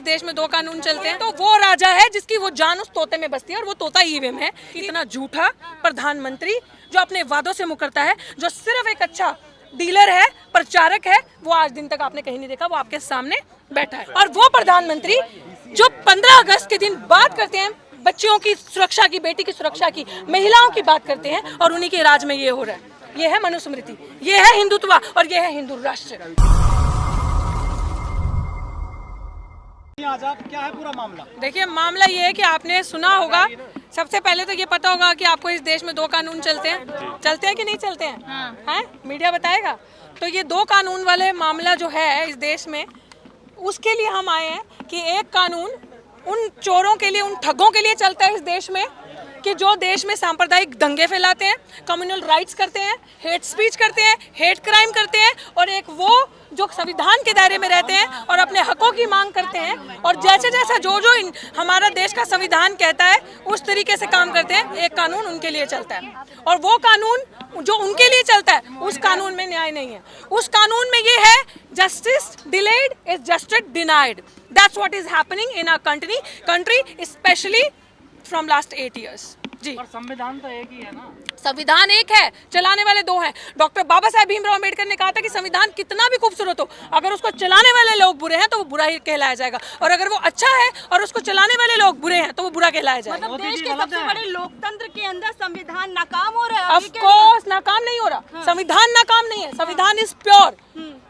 देश में दो कानून चलते हैं, तो वो राजा है जिसकी वो जान उस तोते में बसती है और वो तोता ईवीएम है। इतना झूठा प्रधानमंत्री जो अपने वादों से मुकरता है, जो सिर्फ एक अच्छा डीलर है, प्रचारक है, वो आज दिन तक आपने कहीं नहीं देखा, वो आपके सामने बैठा है। और वो प्रधानमंत्री जो 15 अगस्त के दिन बात करते हैं बच्चियों की सुरक्षा की, बेटी की सुरक्षा की, महिलाओं की बात करते हैं, और उन्हीं के राज में ये हो रहा है। ये है मनुस्मृति, ये है हिंदुत्व और ये है हिंदू राष्ट्र। आज आप क्या है पूरा मामला? देखिए, मामला ये है कि आपने सुना होगा, सबसे पहले तो ये पता होगा कि आपको इस देश में दो कानून चलते हैं कि नहीं चलते हैं? हैं? मीडिया बताएगा। तो ये दो कानून वाले मामला जो है इस देश में, उसके लिए हम आए हैं कि एक कानून उन चोरों के लिए, उन ठगों के लिए चलता है इस देश में कि जो देश में सांप्रदायिक दंगे फैलाते हैं, कम्युनल राइट्स करते हैं, हेट स्पीच करते हैं, हेट क्राइम करते हैं, और एक वो जो संविधान के दायरे में रहते हैं और अपने हकों की मांग करते हैं, और जैसे जैसा जो हमारा देश का संविधान कहता है उस तरीके से काम करते हैं। एक कानून उनके लिए चलता है, और वो कानून जो उनके लिए चलता है उस कानून में न्याय नहीं है। उस कानून में ये है, justice delayed is justice denied. That's what is happening in our country specially from last 8 years। जी, पर संविधान तो एक ही है ना? संविधान एक है, चलाने वाले दो हैं। डॉक्टर बाबा साहेब भीमराव अम्बेडकर ने कहा था कि संविधान कितना भी खूबसूरत हो, अगर उसको चलाने वाले लोग बुरे हैं तो वो बुरा ही कहलाया जाएगा, और अगर वो अच्छा है और उसको चलाने वाले लोग बुरे हैं तो वो बुरा कहलाया जाएगा। मतलब देश के सबसे बड़े लोकतंत्र के अंदर संविधान नाकाम हो रहा है। ऑफ कोर्स नाकाम नहीं हो रहा, संविधान नाकाम नहीं है, संविधान इज प्योर।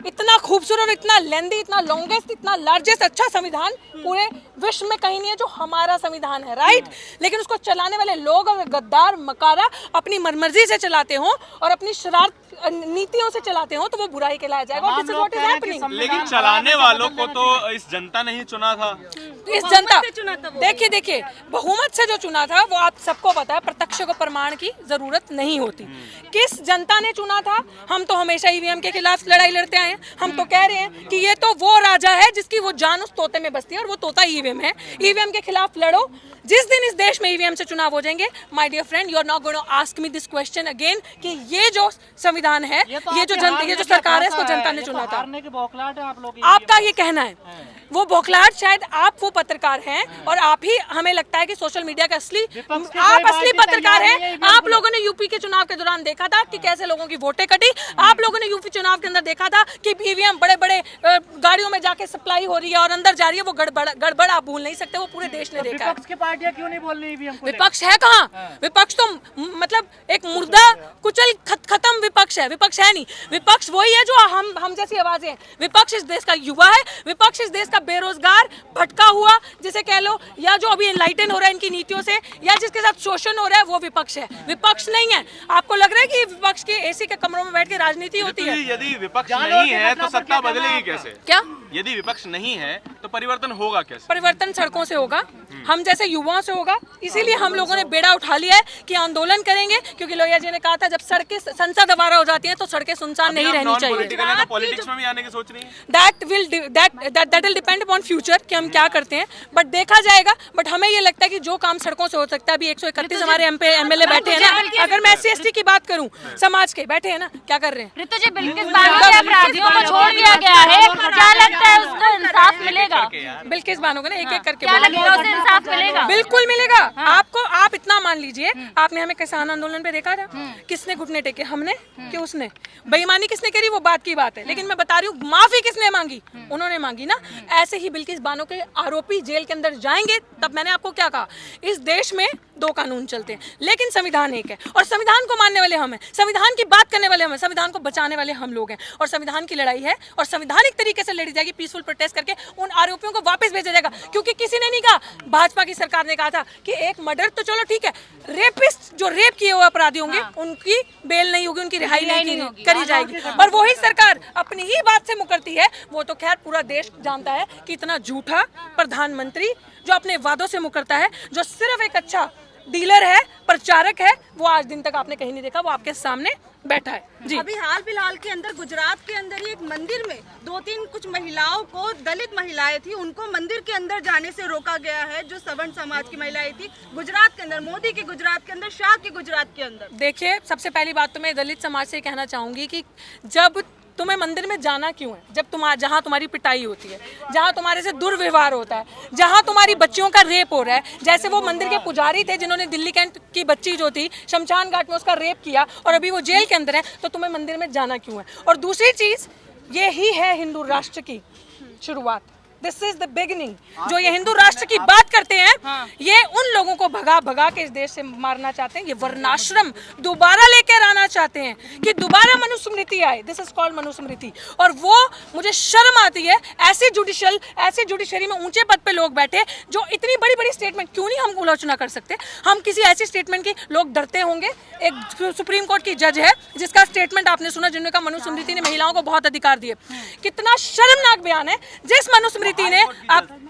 इतना खूबसूरत, इतना लेंदी, इतना लॉन्गेस्ट, इतना लार्जेस्ट अच्छा संविधान पूरे विश्व में कहीं नहीं है जो हमारा संविधान है, राइट? लेकिन उसको चलाने वाले लोग अगर गद्दार मकारा अपनी मनमर्जी से चलाते हो और अपनी शरारत नीतियों से चलाते हो तो वो बुराई कहलाया जाएगा। लेकिन चलाने वालों को तो इस जनता ने ही चुना था। इस जनता देखिए बहुमत से जो चुना था वो आप सबको पता है, प्रत्यक्ष को प्रमाण की जरूरत नहीं होती। किस जनता ने चुना था? हम तो हमेशा ईवीएम के खिलाफ लड़ाई लड़ते आए हैं। हम तो कह रहे हैं कि ये तो वो राजा है जिसकी वो जान उस तोते में बसती है और वो तोता ईवीएम है। ईवीएम के खिलाफ लड़ो। जिस दिन इस देश में ईवीएम से चुनाव हो जाएंगे, my dear friend, you are not going to ask me this question again कि ये जो संविधान है, ये जो सरकार है, इसको जनता ने चुना था। आपका ये कहना है, वो बौखलाहट शायद आप वो पत्रकार हैं और आप ही, हमें लगता है कि सोशल मीडिया का असली पत्रकार हैं। आप लोगों ने यूपी के चुनाव के दौरान देखा था कि कैसे लोगों की वोटें कटी। आप लोगों ने यूपी चुनाव के अंदर देखा था कि ईवीएम बड़े बड़े गाड़ियों में जाके सप्लाई हो रही है और अंदर जा रही है। वो गड़बड़ आप भूल नहीं सकते, वो पूरे देश ने देखा है। विपक्ष की पार्टियां क्यों नहीं बोल रही ईवीएम को? विपक्ष है कहाँ? विपक्ष तो मतलब एक मुर्दा कुचल खत्म विपक्ष है। विपक्ष है नहीं, विपक्ष वही है जो हम जैसी आवाजें हैं। विपक्ष इस देश का युवा है, विपक्ष इस देश का बेरोजगार भटका हुआ जिसे कह लो, या जो अभी एनलाइटन हो रहा है इनकी नीतियों से, या जिसके साथ शोषण हो रहा है, वो विपक्ष है। विपक्ष नहीं है। आपको लग रहा है कि विपक्ष के एसी के कमरों में बैठ के राजनीति होती है? यदि विपक्ष नहीं है तो सत्ता बदलेगी कैसे? क्या? यदि विपक्ष नहीं है तो परिवर्तन होगा कैसे? परिवर्तन सड़कों से होगा, हम जैसे युवाओं से होगा। इसीलिए हम लोगों ने बेड़ा उठा लिया है कि आंदोलन करेंगे, क्योंकि लोहिया जी ने कहा था जब सड़कें संसद अवारा हो जाती हैं तो सड़कें सुनसान नहीं रहनी चाहिए। पॉलिटिक्स में भी आने की सोच रही है? That will depend upon future कि हम क्या करते हैं, बट देखा जाएगा। बट हमें ये लगता है कि जो काम सड़कों से हो सकता है, अभी 131 हमारे एमएलए बैठे हैं ना, अगर मैं SC/ST की बात करूं, समाज के बैठे हैं ना, क्या कर रहे हैं? ऋतु जी, बिल्किस बानो के अपराधियों को छोड़ दिया गया है, क्या लगता है उसको इंसाफ मिलेगा? बिल्किस बानो को ना एक एक करके क्या लगेगा, उसे इंसाफ मिलेगा? बिल्कुल मिलेगा आपको। आप इतना मान लीजिए, आपने हमें किसान आंदोलन पे देखा था, किसने घुटने टेके? हमने कि उसने? बेईमानी किसने करी वो बात की बात है, लेकिन मैं बता रही हूँ माफी किसने मांगी? उन्होंने मांगी ना। ऐसे ही बिल्किस बानो के आरोपी जेल के अंदर जाएंगे। तब मैंने आपको क्या कहा, इस देश में दो कानून चलते हैं लेकिन संविधान एक है, और संविधान को मानने वाले हम हैं, संविधान की बात करने वाले हम हैं, संविधान को बचाने वाले हम लोग हैं। और संविधान की लड़ाई है और संवैधानिक तरीके से लड़ी जाएगी, पीसफुल प्रोटेस्ट करके उन आरोपियों को वापस भेजा जाएगा। क्योंकि किसी ने नहीं कहा, भाजपा की सरकार ने कहा था कि एक मर्डर तो चलो ठीक है, रेपिस्ट जो रेप किए हुए अपराधी होंगे उनकी बेल नहीं होगी, उनकी रिहाई नहीं करी जाएगी। और वही सरकार अपनी ही बात से मुकरती है। वो तो खैर पूरा देश जानता है कि इतना झूठा प्रधानमंत्री जो अपने वादों से मुकरता है, जो सिर्फ एक अच्छा डीलर है, प्रचारक है, वो आज दिन तक आपने कहीं नहीं देखा, वो आपके सामने बैठा है। जी, अभी हाल फिलहाल के अंदर गुजरात के अंदर ही एक मंदिर में 2-3 कुछ महिलाओं को, दलित महिलाएं थी, उनको मंदिर के अंदर जाने से रोका गया है, जो सवर्ण समाज की महिलाएं थी। गुजरात के अंदर, मोदी के गुजरात के अंदर, शाह के गुजरात के अंदर। देखिए, सबसे पहली बात तो मैं दलित समाज से कहना चाहूंगी कि जब तुम्हें मंदिर में जाना क्यों है? जब जहाँ तुम्हारी पिटाई होती है, जहाँ तुम्हारे से दुर्व्यवहार होता है, जहाँ तुम्हारी बच्चियों का रेप हो रहा है, जैसे वो मंदिर के पुजारी थे जिन्होंने दिल्ली कैंट की बच्ची जो थी शमशान घाट में उसका रेप किया और अभी वो जेल के अंदर है, तो तुम्हें मंदिर में जाना क्यों है? और दूसरी चीज, ये ही है हिंदू राष्ट्र की शुरुआत। This is the beginning. जो ये हिंदू राष्ट्र की बात करते हैं, ये उन लोगों को भगा भगा के इस देश से मारना चाहते हैं। ये वर्णाश्रम दोबारा लेकर आना चाहते हैं कि दोबारा मनुस्मृति आए। This is called Manusmriti. और वो मुझे शर्म आती है, ऐसे जुडिशरी में ऊंचे पद पे लोग बैठे जो इतनी बड़ी बड़ी स्टेटमेंट, क्यों नहीं हम आलोचना कर सकते? हम किसी ऐसी स्टेटमेंट की लोग डरते होंगे। एक सुप्रीम कोर्ट की जज है जिसका स्टेटमेंट आपने सुना, जिन्होंने कहा मनुस्मृति ने महिलाओं को बहुत अधिकार दिए। कितना शर्मनाक बयान है। जिस मनुस्मृति ने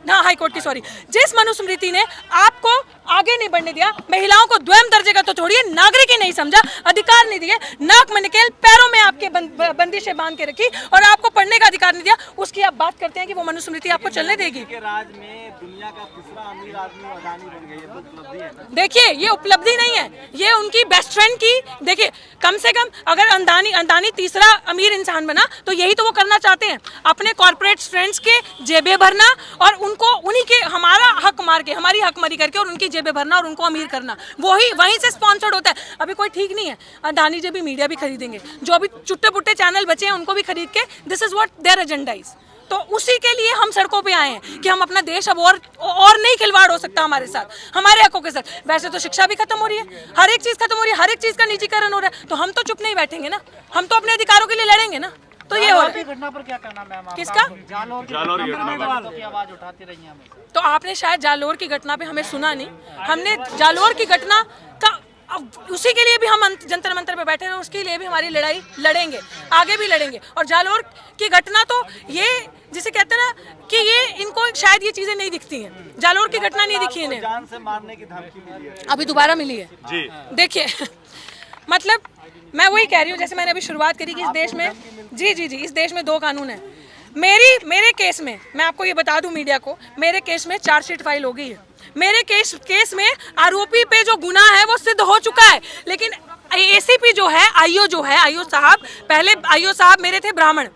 हाई कोर्ट की सॉरी, जिस मनुस्मृति ने आपको आगे नहीं बढ़ने दिया, महिलाओं को द्वैम दर्जे का तो छोड़िए, नागरिक ही नहीं समझा, अधिकार नहीं दिए, नाक में निकेल, पैरों में आपके बंदिशें बांध के रखी और आपको पढ़ने का अधिकार नहीं दिया, उसकी आप बात करते हैं कि वो मनुस्मृति आपको चलने देगी? राज में दुनिया का तीसरा अमीर आदमी अदानी बन गई है, उपलब्धि है। देखिए, ये उपलब्धि नहीं है, ये उनकी बेस्ट फ्रेंड की। देखिए, कम से कम अगर अंदानी तीसरा अमीर इंसान बना तो यही तो वो करना चाहते हैं, अपने कॉर्पोरेट फ्रेंड्स के जेबें भरना और उनको उन्हीं के हमारा हक मार के, हमारी हकमारी करके और उनकी जेबें भरना और उनको अमीर करना, वहीं से स्पॉन्सर्ड होता है। अभी कोई ठीक नहीं है, अदानी जी भी मीडिया भी खरीदेंगे, जो अभी चुट्टे पुट्टे चैनल बचे हैं उनको भी खरीद के, this is what their agenda is. तो उसी के लिए हम सड़कों पे आए हैं कि हम अपना देश अब और नहीं खिलवाड़ हो सकता हमारे साथ, हमारे हकों के साथ। वैसे तो शिक्षा भी खत्म हो रही है, हर एक चीज खत्म हो रही है, हर एक चीज का निजीकरण हो रहा है, तो हम तो चुप नहीं बैठेंगे ना, हम तो अपने अधिकारों के लिए लड़ेंगे ना। तो ये हो रहा है। घटना पर क्या कहना मैम? किसका? जालोर की आवाज उठाती रही हैं हमेशा। तो आपने शायद जालोर की घटना पे हमें सुना नहीं। हमने जालोर की घटना का उसी के लिए भी हम जंतर मंतर पे बैठे हैं, उसके लिए भी हमारी लड़ाई लड़ेंगे, आगे भी लड़ेंगे। और जालोर की घटना तो ये जिसे कहते हैं ना कि ये इनको शायद ये चीजें नहीं दिखती हैं, जालोर की घटना नहीं दिखी इन्हें। जान से मारने की धमकी मिली है, अभी दोबारा मिली है जी। देखिए मतलब मैं वही कह रही हूँ, जैसे मैंने अभी शुरुआत करी कि इस देश में जी इस देश में 2 कानून है। मेरे केस में, मैं आपको ये बता दूं मीडिया को, मेरे केस में चार्जशीट फाइल हो गई है। मेरे केस में आरोपी पे जो गुनाह है वो सिद्ध हो चुका है, लेकिन एसीपी जो है, आईओ साहब, पहले आईओ साहब मेरे थे ब्राह्मण,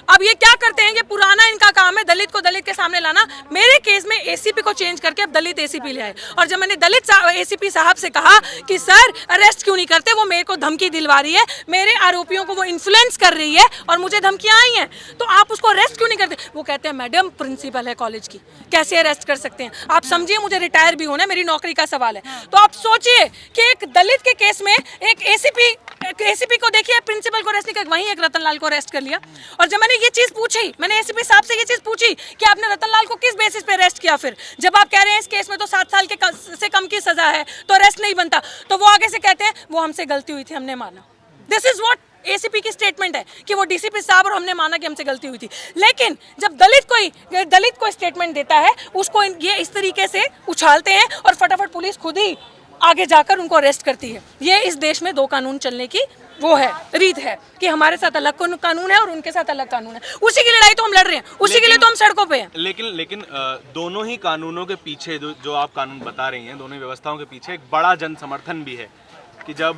अब ये क्या करते हैं कि पुराना इनका काम है दलित को दलित के सामने लाना। मेरे केस में एसीपी को चेंज करके अब दलित एसीपी ले आए। और जब मैंने दलित एसीपी साहब से कहा कि सर अरेस्ट क्यों नहीं करते, वो मेरे को धमकी दिलवा रही है, मेरे आरोपियों को वो इन्फ्लुएंस कर रही है और मुझे धमकियां आई हैं, तो आप उसको अरेस्ट क्यों नहीं करते? वो कहते हैं मैडम प्रिंसिपल है कॉलेज की, कैसे अरेस्ट कर सकते हैं? आप समझिए, मुझे रिटायर भी होना है, मेरी नौकरी का सवाल है। तो आप सोचिए कि एक दलित के केस में एक एसीपी को देखिए, प्रिंसिपल को अरेस्ट नहीं कर, वहीं एक रतनलाल को अरेस्ट कर लिया। और जब मैंने ये चीज पूछी, मैंने एसीपी साहब से ये चीज पूछी कि आपने रतनलाल को किस बेसिस पे अरेस्ट किया, फिर जब आप कह रहे हैं इस केस में तो 7 साल से कम की सजा है तो अरेस्ट नहीं बनता, तो वो आगे से कहते हैं वो हमसे गलती हुई थी, हमने माना। दिस इज व्हाट एसीपी की स्टेटमेंट है कि वो डीसीपी साहब और हमने माना कि हमसे गलती हुई थी। लेकिन जब दलित को स्टेटमेंट देता है, उसको ये इस तरीके से उछालते हैं और फटाफट पुलिस खुद ही आगे जाकर उनको अरेस्ट करती है। ये इस देश में 2 कानून चलने की वो है, रीत है कि हमारे साथ अलग कानून है और उनके साथ अलग कानून है। उसी की लड़ाई तो हम लड़ रहे हैं, उसी के लिए तो हम सड़कों पे हैं। लेकिन दोनों ही कानूनों के पीछे जो आप कानून बता रही हैं, दोनों ही व्यवस्थाओं के पीछे एक बड़ा जन समर्थन भी है कि जब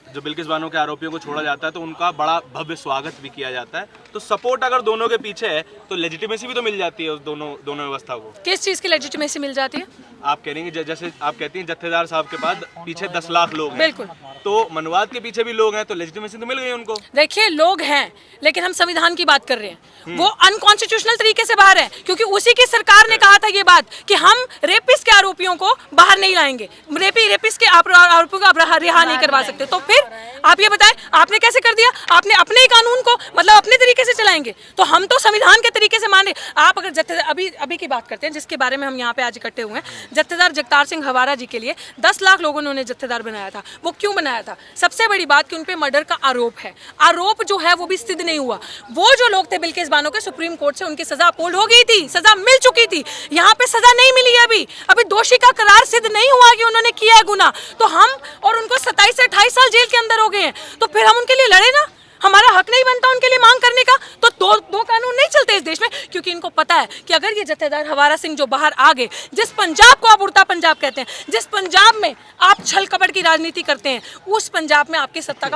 जो बिल्किस बानो के आरोपियों को छोड़ा जाता है तो उनका बड़ा भव्य स्वागत भी किया जाता है। तो सपोर्ट अगर दोनों के पीछे है तो लेजिटिमेसी भी तो मिल जाती है उस दोनों व्यवस्था को। किस चीज की लेजिटिमेसी मिल जाती है? आप कह रही हैं जैसे आप कहती हैं जत्थेदार साहब के बाद पीछे 10 लाख लोग हैं, बिल्कुल, तो मनवाद के पीछे भी लोग हैं, तो लेजिटिमेसी तो मिल गई उनको। देखिए, लोग हैं, लेकिन हम संविधान की बात कर रहे हैं, वो अनकॉन्स्टिट्यूशनल तरीके से बाहर है, क्योंकि उसी की सरकार ने कहा था ये बात कि हम रेपिस्ट के आरोपियों को बाहर नहीं लाएंगे, रेपिस्ट के आरोपियों को रिहा नहीं करवा सकते। तो फिर आप ये बताएं, आपने कैसे कर दिया? आपने अपने ही कानून को मतलब अपने तरीके से चलाएंगे, तो हम तो संविधान के तरीके से मान रहे। आप अगर जत्थेदार अभी की बात करते हैं, जिसके बारे में हम यहाँ पे आज इकट्ठे हुए हैं, जत्थेदार जगतार सिंह हवारा जी के लिए 10 लाख लोगों ने उन्हें जत्थेदार बनाया था। वो क्यों बनाया था? सबसे बड़ी बात कि उन पे मर्डर का आरोप है, आरोप जो है वो भी सिद्ध नहीं हुआ। वो जो लोग थे बिल्किस बानो के, सुप्रीम कोर्ट से उनकी सजा अपहोल्ड हो गई थी, सजा मिल चुकी थी, यहाँ पे सजा नहीं मिली है। अभी दोषी का करार सिद्ध नहीं हुआ कि उन्होंने किया है गुनाह, तो हम और उनको 27 से 28 साल जेल के अंदर हो गए हैं, तो फिर हम उनके लिए लड़े ना। हमारा हक नहीं बनता उनके लिए मांग करने का? तो दो कानून नहीं चलते इस देश में, क्योंकि इनको पता है कि अगर ये जत्थेदार हवारा सिंह जो बाहर आ गए, जिस पंजाब को आप उड़ता पंजाब कहते हैं, जिस पंजाब में आप छल कपट की राजनीति करते हैं, उस पंजाब में आपकी सत्ता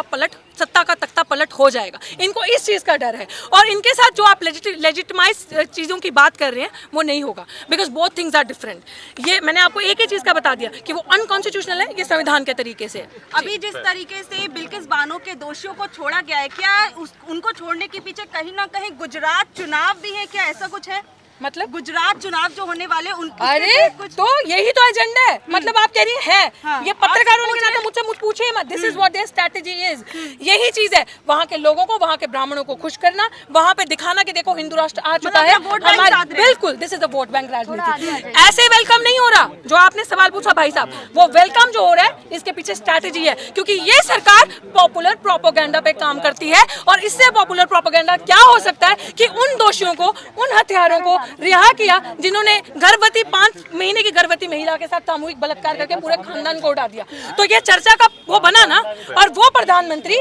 का तख्ता पलट हो जाएगा। इनको इस चीज का डर है, और इनके साथ जो आप लेजिटिमाइज चीजों की बात कर रहे हैं वो नहीं होगा, because both things are different. ये मैंने आपको एक ही चीज का बता दिया कि वो अनकॉन्स्टिट्यूशनल है, ये संविधान के तरीके से। अभी जिस तरीके से बिल्किस बानो के दोषियों को छोड़ा गया है, क्या उनको छोड़ने के पीछे कहीं ना कहीं गुजरात चुनाव भी है? क्या ऐसा कुछ है? मतलब गुजरात चुनाव जो होने वाले अरे तो यही तो एजेंडा है। मतलब आप कह रही हैं हाँ, ये पत्रकारों ने क्या, मुझसे पूछे मत, this is what their strategy is. यही चीज है, वहाँ के लोगों को, वहाँ के ब्राह्मणों को खुश करना, वहाँ पे दिखाना कि देखो हिंदू राष्ट्र आ चुका है हमारे। बिल्कुल, this is the vote bank राजनीति। ऐसे वेलकम नहीं हो रहा जो आपने सवाल पूछा भाई साहब, वो वेलकम जो हो रहा है इसके पीछे स्ट्रेटजी है, क्योंकि ये सरकार पॉपुलर प्रोपोगेंडा पे काम करती है। और इससे पॉपुलर प्रोपोगेंडा क्या हो सकता है कि उन दोषियों को, उन हत्यारों को रिहा किया जिन्होंने गर्भवती 5 महीने की गर्भवती महिला के साथ सामूहिक बलात्कार करके पूरे खानदान को उड़ा दिया। तो ये चर्चा का वो बना ना, और वो प्रधानमंत्री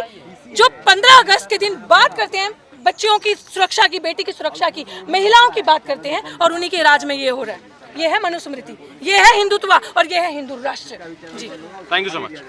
जो 15 अगस्त के दिन बात करते हैं बच्चियों की सुरक्षा की, बेटी की सुरक्षा की, महिलाओं की बात करते हैं, और उन्हीं के राज में ये हो रहा है। ये है मनुस्मृति, ये है हिंदुत्व, और ये है हिंदू राष्ट्र। जी थैंक यू सो मच।